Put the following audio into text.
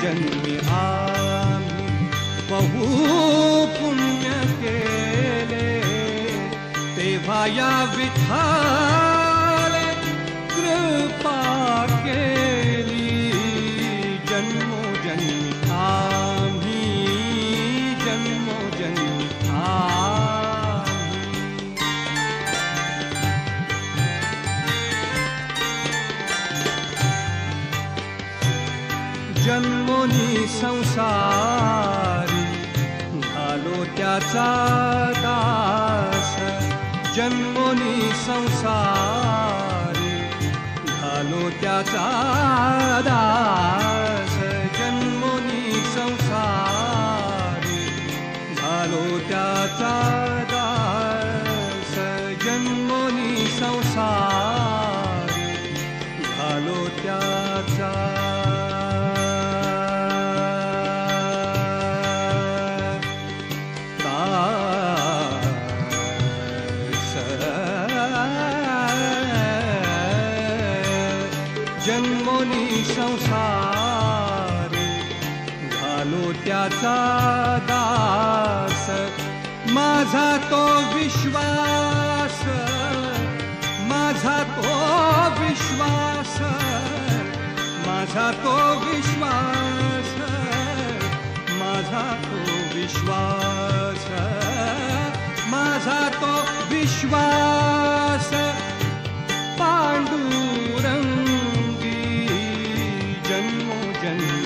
जन्मी आम्ही बहु पुण्य केले, तेव्हा या विठ्ठले कृपा केली. जन्मोजन्मी आम्ही, जन्मोजन्मी आम्ही. जन्मोनी संसारी झालो त्याचा दास, जन्मोनी संसारी झालो त्याचा दास, जन्मोनी संसारी झालो त्याचा दास, जन्मोनी संसारी झालो त्याचा जन्मोनी संसारी झालो त्याचा दास. माझा तो विश्वास, माझा तो विश्वास, माझा तो विश्वास, माझा तो विश्वास, माझा तो विश्वास पांडुरंगी. जन्मोजन्मी